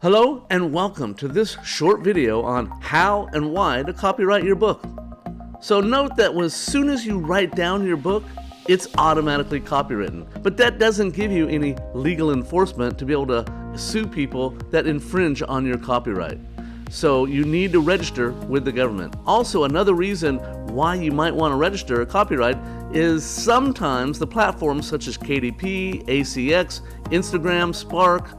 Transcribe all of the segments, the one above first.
Hello and welcome to this short video on how and why to copyright your book. So note that as soon as you write down your book, it's automatically copywritten. But that doesn't give you any legal enforcement to be able to sue people that infringe on your copyright. So you need to register with the government. Also, another reason why you might want to register a copyright is sometimes the platforms such as KDP, ACX, Instagram, Spark,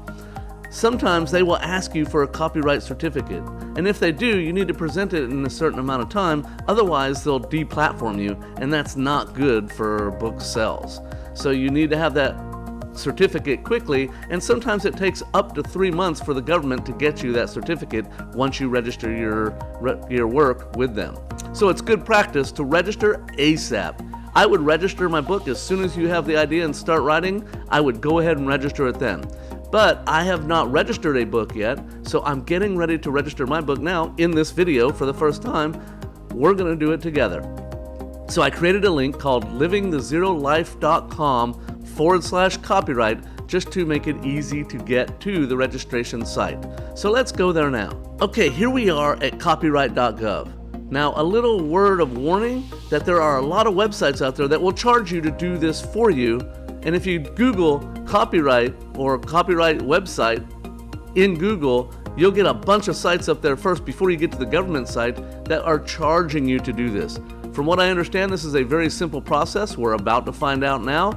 sometimes they will ask you for a copyright certificate. And if they do, you need to present it in a certain amount of time, otherwise they'll deplatform you, and that's not good for book sales. So you need to have that certificate quickly, and sometimes it takes up to 3 months for the government to get you that certificate once you register your work with them. So it's good practice to register ASAP. I would register my book as soon as you have the idea and start writing. I would go ahead and register it then. But I have not registered a book yet, so I'm getting ready to register my book now in this video for the first time. We're going to do it together. So I created a link called livingthezerolife.com/copyright just to make it easy to get to the registration site. So let's go there now. Okay, here we are at copyright.gov. Now, a little word of warning that there are a lot of websites out there that will charge you to do this for you. And if you Google copyright or copyright website in Google, you'll get a bunch of sites up there first before you get to the government site that are charging you to do this. From what I understand, this is a very simple process. We're about to find out now.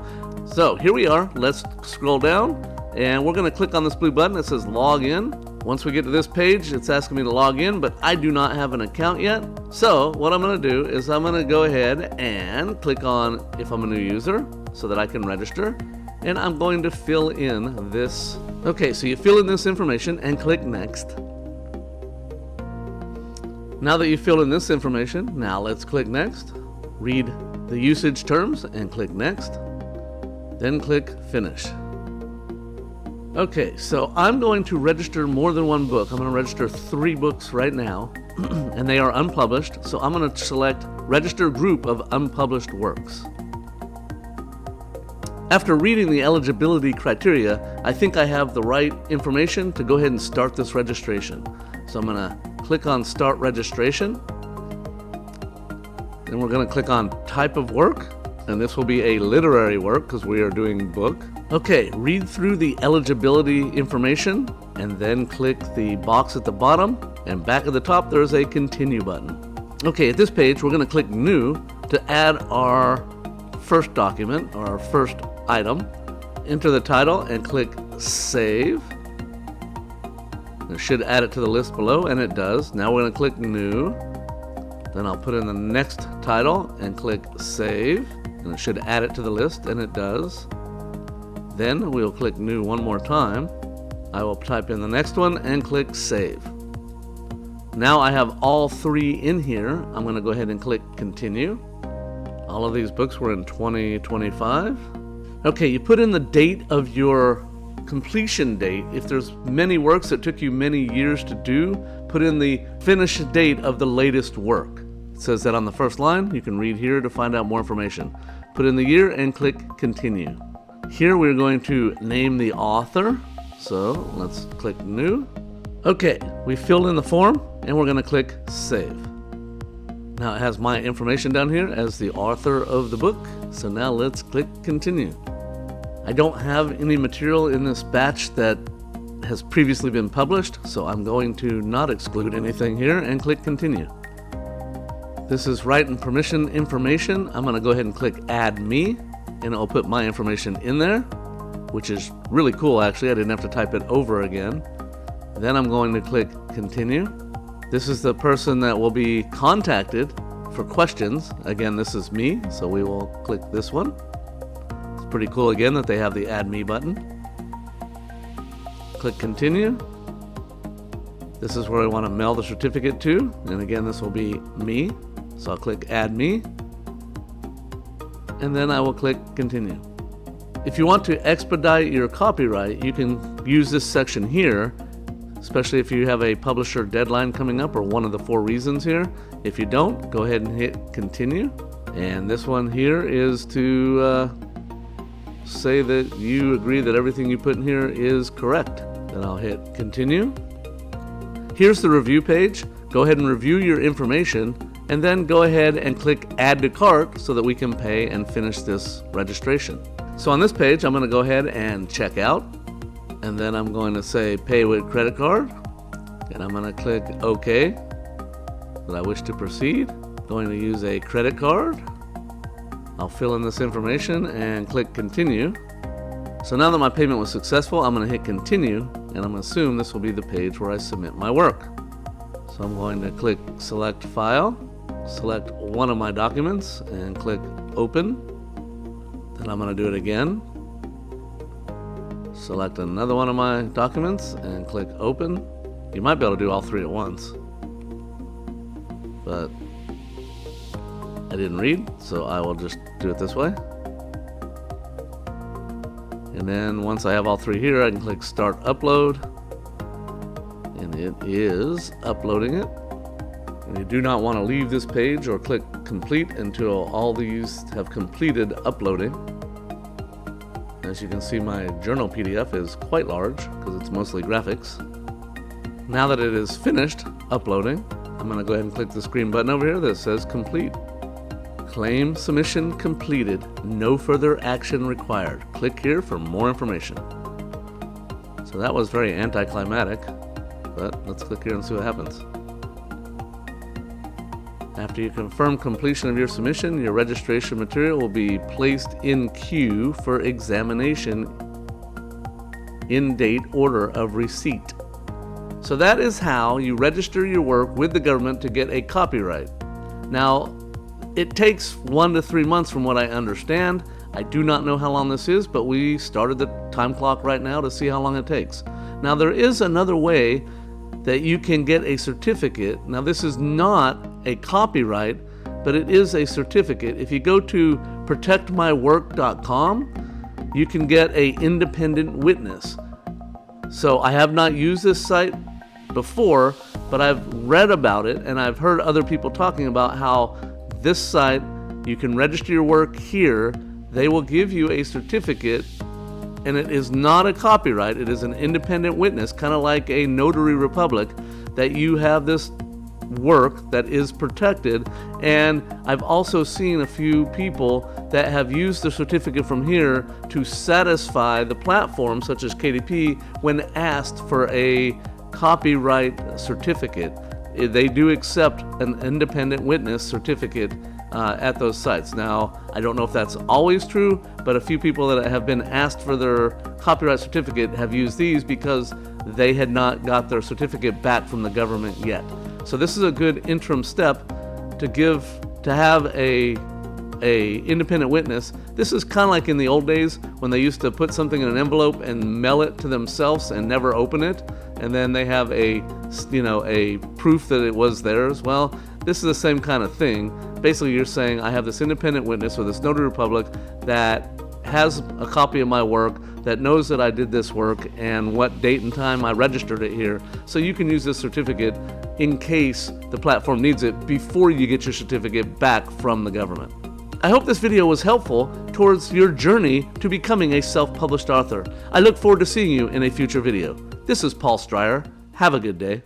So here we are. Let's scroll down and we're going to click on this blue button that says log in. Once we get to this page, it's asking me to log in, but I do not have an account yet. So what I'm going to do is I'm going to go ahead and click on if I'm a new user so that I can register. And I'm going to fill in this. Okay, so you fill in this information and click next. Now that you fill in this information, now let's click next. Read the usage terms and click next. Then click finish. Okay, so I'm going to register more than one book. I'm going to register 3 books right now, and they are unpublished. So I'm going to select register group of unpublished works. After reading the eligibility criteria, I think I have the right information to go ahead and start this registration. So I'm going to click on start registration. Then we're going to click on type of work, and this will be a literary work because we are doing book. Okay, read through the eligibility information and then click the box at the bottom, and back at the top there's a continue button. Okay, at this page we're going to click new to add our first document or our first item. Enter the title and click save. It should add it to the list below, and it does. Now we're going to click new. Then I'll put in the next title and click save, and it should add it to the list, and it does. Then we'll click new one more time. I will type in the next one and click save. Now I have all 3 in here. I'm going to go ahead and click continue. All of these books were in 2025. Okay, you put in the date of your completion date. If there's many works that took you many years to do, put in the finish date of the latest work. It says that on the first line. You can read here to find out more information. Put in the year and click continue. Here we're going to name the author. So let's click new. Okay, we filled in the form and we're going to click save. Now it has my information down here as the author of the book. So now let's click continue. I don't have any material in this batch that has previously been published, so I'm going to not exclude anything here and click continue. This is right and permission information. I'm going to go ahead and click add me, and I'll put my information in there, which is really cool actually. I didn't have to type it over again. Then I'm going to click continue. This is the person that will be contacted for questions. Again, this is me, so we will click this one. It's pretty cool again that they have the add me button. Click continue. This is where I want to mail the certificate to, and again this will be me, so I'll click add me, and then I will click continue. If you want to expedite your copyright, you can use this section here, especially if you have a publisher deadline coming up or one of the 4 reasons here. If you don't, go ahead and hit continue. And this one here is to say that you agree that everything you put in here is correct. Then I'll hit continue. Here's the review page. Go ahead and review your information, and then go ahead and click add to cart so that we can pay and finish this registration. So on this page, I'm going to go ahead and check out, and then I'm going to say pay with credit card, and I'm going to click OK that I wish to proceed. Going to use a credit card. I'll fill in this information and click continue. So now that my payment was successful, I'm going to hit continue, and I'm going to assume this will be the page where I submit my work. So I'm going to click select file, select one of my documents, and click open. Then I'm going to do it again. Select another one of my documents and click open. You might be able to do all three at once, but I didn't read, so I will just do it this way. And then once I have all three here, I can click start upload, and it is uploading it. And you do not want to leave this page or click complete until all these have completed uploading. As you can see, my journal PDF is quite large because it's mostly graphics. Now that it is finished uploading, I'm going to go ahead and click this green button over here that says complete. Claim submission completed. No further action required. Click here for more information. So that was very anticlimactic, but let's click here and see what happens. After you confirm completion of your submission, your registration material will be placed in queue for examination in date order of receipt. So that is how you register your work with the government to get a copyright. Now, it takes 1 to 3 months from what I understand. I do not know how long this is, but we started the time clock right now to see how long it takes. Now, there is another way that you can get a certificate. Now, this is not a copyright, but it is a certificate. If you go to protectmywork.com, you can get an independent witness. So I have not used this site before, but I've read about it, and I've heard other people talking about how this site, you can register your work here, they will give you a certificate, and it is not a copyright, it is an independent witness, kind of like a notary republic, that you have this work that is protected. And I've also seen a few people that have used the certificate from here to satisfy the platform, such as KDP, when asked for a copyright certificate. They do accept an independent witness certificate at those sites. Now, I don't know if that's always true, but a few people that have been asked for their copyright certificate have used these because they had not got their certificate back from the government yet. So this is a good interim step to have a independent witness. This is kind of like in the old days when they used to put something in an envelope and mail it to themselves and never open it, and then they have a proof that it was theirs. Well, this is the same kind of thing. Basically, you're saying I have this independent witness or this notary public that has a copy of my work, that knows that I did this work and what date and time I registered it here. So you can use this certificate in case the platform needs it before you get your certificate back from the government. I hope this video was helpful towards your journey to becoming a self-published author. I look forward to seeing you in a future video. This is Paul Stryer. Have a good day.